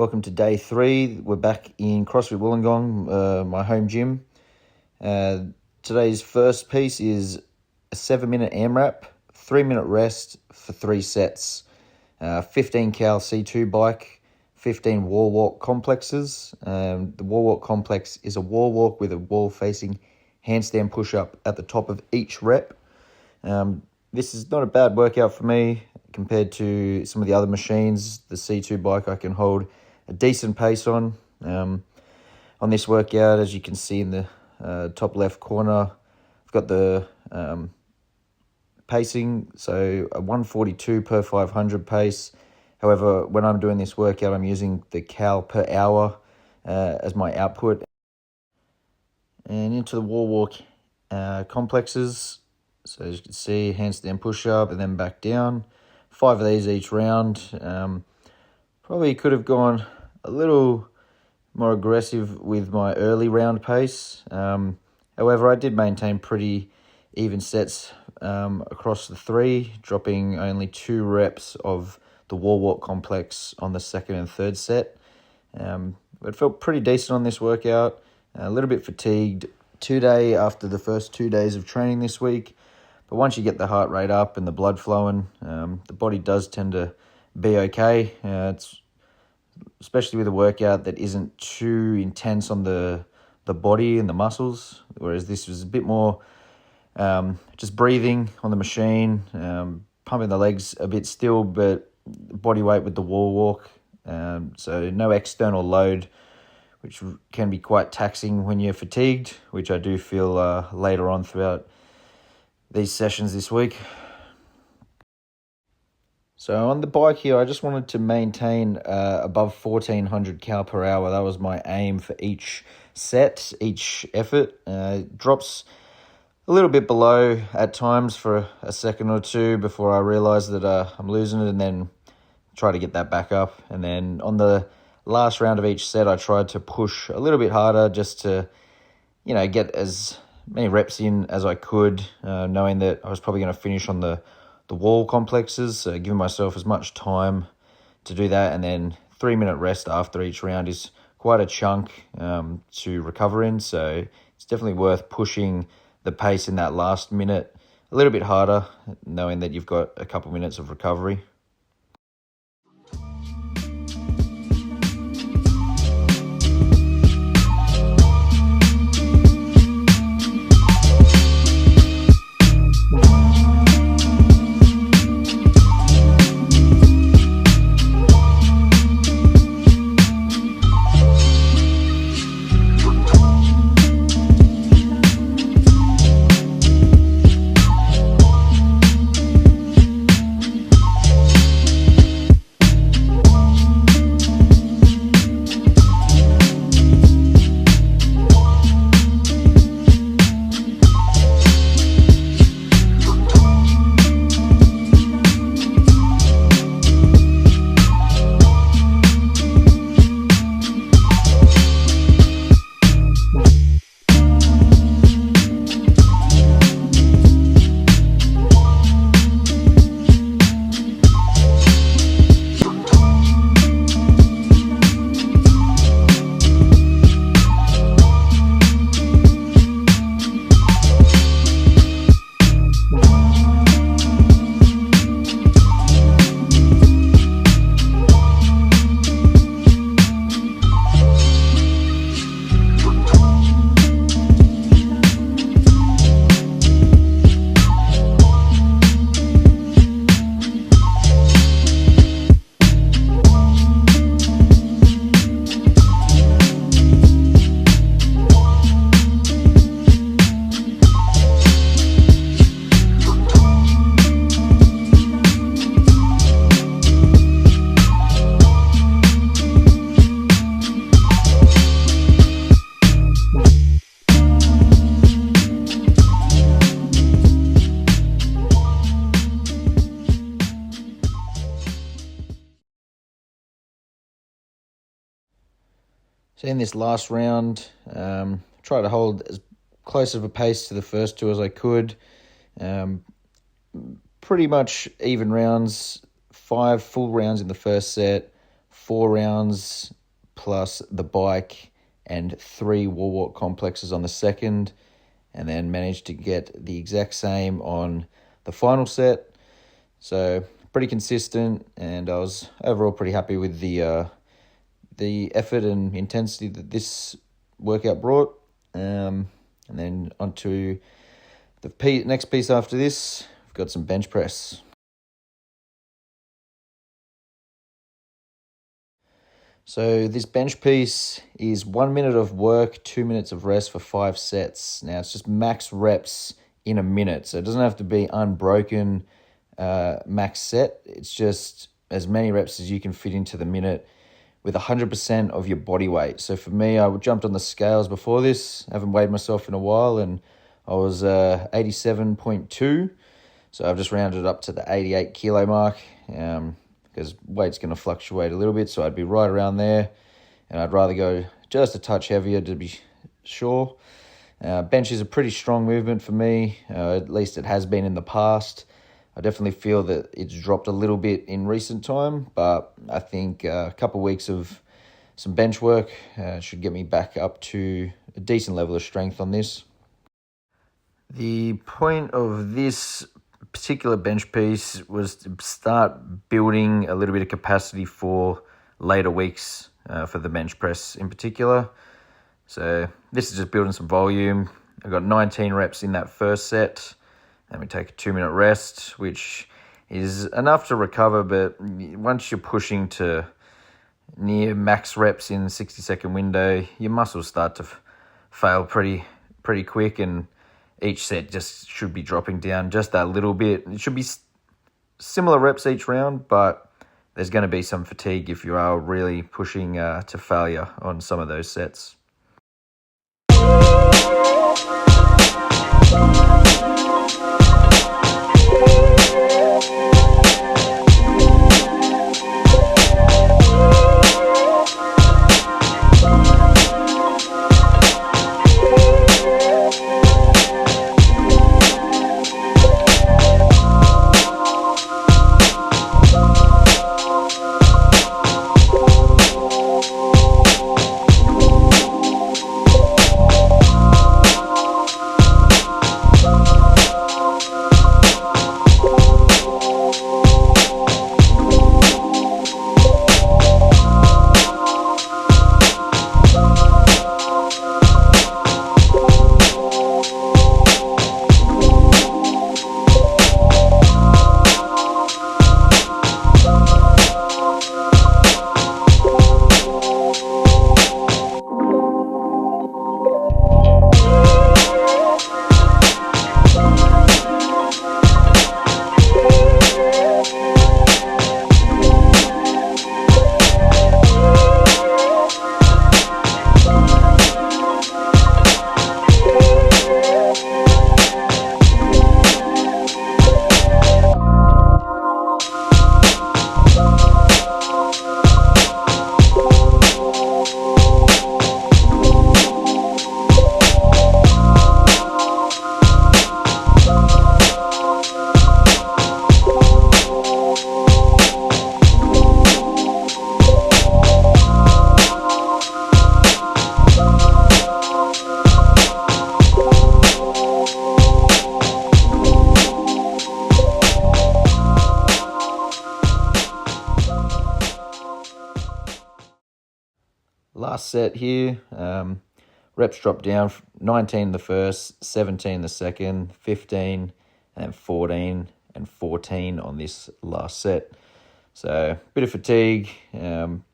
Welcome to day 3. We're back in CrossFit Wollongong, my home gym. Today's first piece is a 7-minute AMRAP, 3-minute rest for 3 sets, 15 cal C2 bike, 15 wall walk complexes. The wall walk complex is a wall walk with a wall facing handstand push-up at the top of each rep. This is not a bad workout for me compared to some of the other machines. The C2 bike I can hold a decent pace on. On this workout, as you can see in the top left corner, I've got the pacing, so a 142 per 500 pace. However, when I'm doing this workout, I'm using the cal per hour as my output. And into the wall walk complexes. So as you can see, handstand push-up and then back down. 5 of these each round. Probably could have gone a little more aggressive with my early round pace. However, I did maintain pretty even sets across the 3, dropping only 2 reps of the wall walk complex on the second and third set. It felt pretty decent on this workout. A little bit fatigued today after the first 2 days of training this week. But once you get the heart rate up and the blood flowing, the body does tend to be okay. It's especially with a workout that isn't too intense on the body and the muscles, whereas this was a bit more just breathing on the machine, pumping the legs a bit still, but body weight with the wall walk. So no external load, which can be quite taxing when you're fatigued, which I do feel later on throughout these sessions this week. So on the bike here, I just wanted to maintain above 1400 cal per hour. That was my aim for each set, each effort. It drops a little bit below at times for a second or two before I realize that I'm losing it, and then try to get that back up. And then on the last round of each set, I tried to push a little bit harder just to, get as many reps in as I could, knowing that I was probably going to finish on the wall complexes, giving myself as much time to do that. And then 3-minute rest after each round is quite a chunk to recover in. So it's definitely worth pushing the pace in that last minute a little bit harder, knowing that you've got a couple minutes of recovery. So in this last round, try to hold as close of a pace to the first 2 as I could. Pretty much even rounds, 5 full rounds in the first set, 4 rounds plus the bike and 3 wall walk complexes on the second, and then managed to get the exact same on the final set. So pretty consistent, and I was overall pretty happy with the effort and intensity that this workout brought. And then onto the next piece after this, we've got some bench press. So this bench piece is 1 minute of work, 2 minutes of rest for 5 sets. Now it's just max reps in a minute, so it doesn't have to be unbroken max set. It's just as many reps as you can fit into the minute with 100% of your body weight. So for me, I jumped on the scales before this. I haven't weighed myself in a while, and I was 87.2. So I've just rounded up to the 88 kilo mark, because weight's going to fluctuate a little bit, so I'd be right around there, and I'd rather go just a touch heavier to be sure. Bench is a pretty strong movement for me, at least it has been in the past. I definitely feel that it's dropped a little bit in recent time, but I think a couple of weeks of some bench work should get me back up to a decent level of strength on this. The point of this particular bench piece was to start building a little bit of capacity for later weeks for the bench press in particular. So this is just building some volume. I got 19 reps in that first set, and we take a 2-minute rest, which is enough to recover, but once you're pushing to near max reps in a 60-second window, your muscles start to fail pretty quick, and each set just should be dropping down just that little bit. It should be similar reps each round, but there's going to be some fatigue if you are really pushing to failure on some of those sets. Last set here, reps drop down, 19 the first, 17 the second, 15, and then 14 and 14 on this last set. So a bit of fatigue,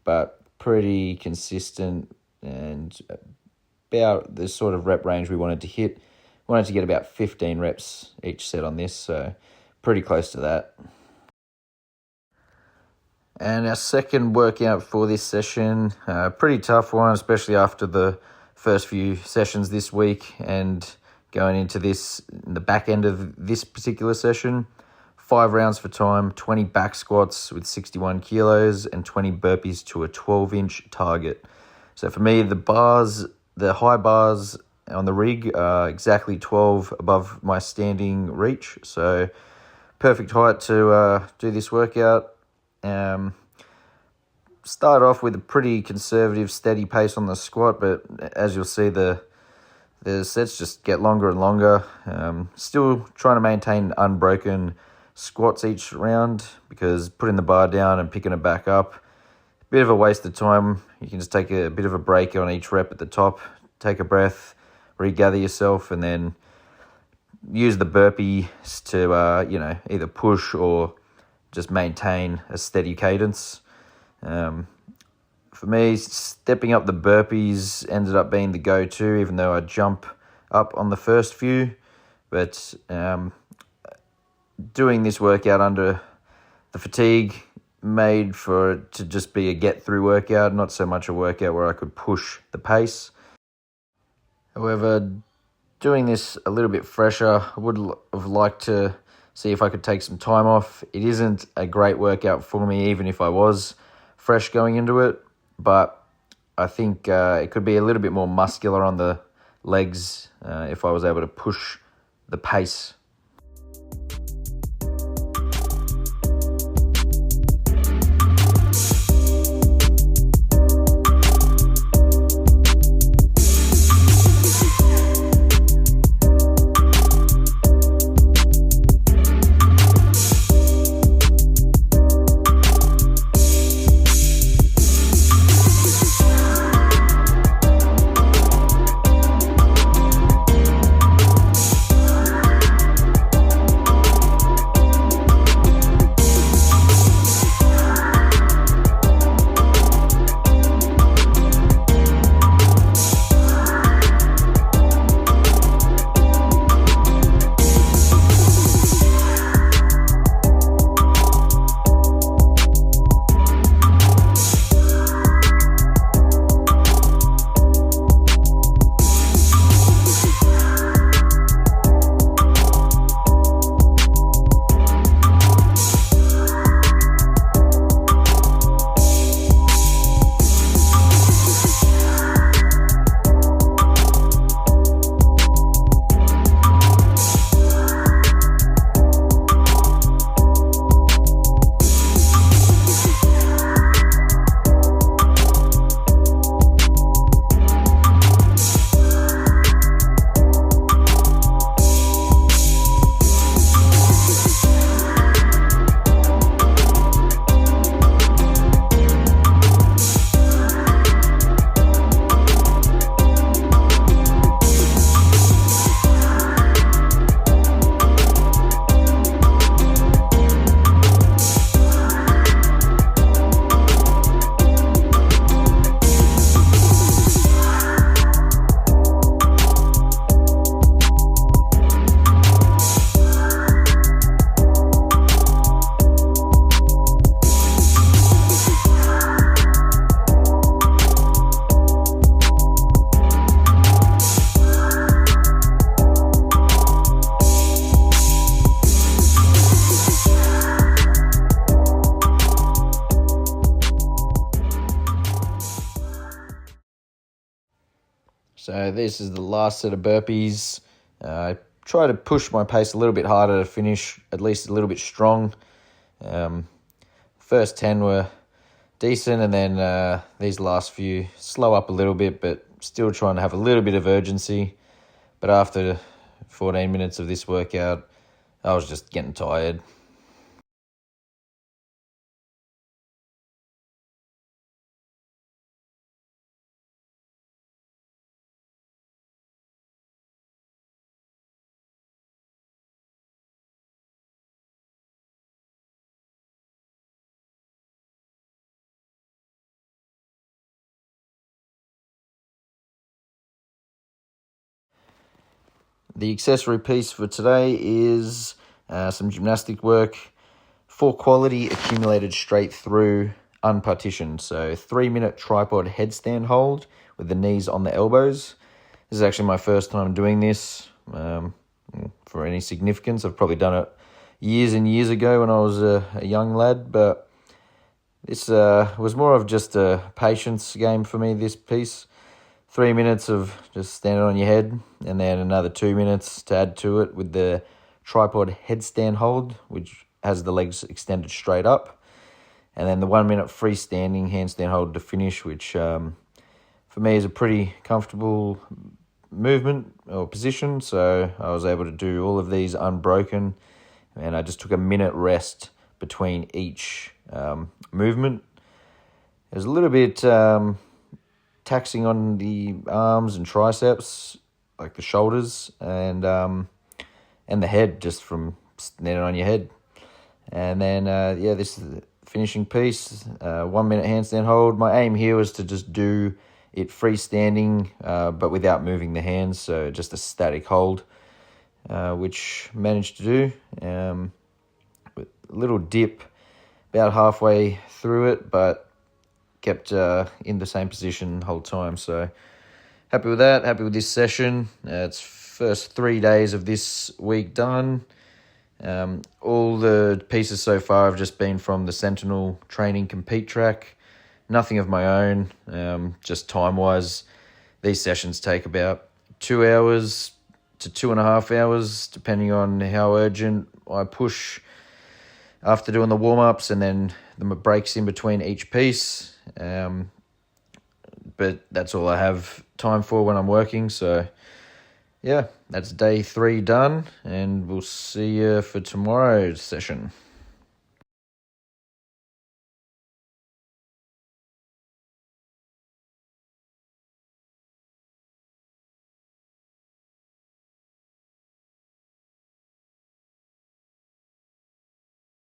but pretty consistent, and about the sort of rep range we wanted to hit. We wanted to get about 15 reps each set on this, so pretty close to that. And our second workout for this session, pretty tough one, especially after the first few sessions this week and going into the back end of this particular session. 5 rounds for time, 20 back squats with 61 kilos and 20 burpees to a 12-inch target. So for me, the high bars on the rig are exactly 12 above my standing reach. So perfect height to do this workout. started off with a pretty conservative, steady pace on the squat, but as you'll see, the sets just get longer and longer. Still trying to maintain unbroken squats each round, because putting the bar down and picking it back up, a bit of a waste of time. You can just take a bit of a break on each rep at the top, take a breath, regather yourself, and then use the burpees to either push or just maintain a steady cadence. For me, stepping up the burpees ended up being the go-to, even though I jump up on the first few. But doing this workout under the fatigue made for it to just be a get-through workout, not so much a workout where I could push the pace. However, doing this a little bit fresher, I would have liked to see if I could take some time off. It isn't a great workout for me, even if I was fresh going into it, but I think it could be a little bit more muscular on the legs if I was able to push the pace. So this is the last set of burpees. I try to push my pace a little bit harder to finish, at least a little bit strong. First 10 were decent, and then these last few slow up a little bit, but still trying to have a little bit of urgency. But after 14 minutes of this workout, I was just getting tired. The accessory piece for today is some gymnastic work for quality, accumulated straight through, unpartitioned. So 3-minute tripod headstand hold with the knees on the elbows. This is actually my first time doing this for any significance. I've probably done it years and years ago when I was a young lad, but this was more of just a patience game for me, this piece. 3 minutes of just standing on your head, and then another 2 minutes to add to it with the tripod headstand hold, which has the legs extended straight up. and then the 1 minute freestanding handstand hold to finish, which for me is a pretty comfortable movement or position. So I was able to do all of these unbroken, and I just took a minute rest between each movement. It was a little bit taxing on the arms and triceps, like the shoulders, and the head, just from standing on your head. And then this is the finishing piece, 1 minute handstand hold. My aim here was to just do it freestanding, but without moving the hands, so just a static hold, which managed to do. With a little dip about halfway through it, but kept in the same position the whole time. So happy with that, happy with this session. It's first 3 days of this week done. All the pieces so far have just been from the Sentinel Training Compete track. Nothing of my own, just time-wise. These sessions take about 2 hours to 2.5 hours, depending on how urgent I push after doing the warm-ups, and then the breaks in between each piece. But that's all I have time for when I'm working. So yeah, that's day 3 done, and we'll see you for tomorrow's session.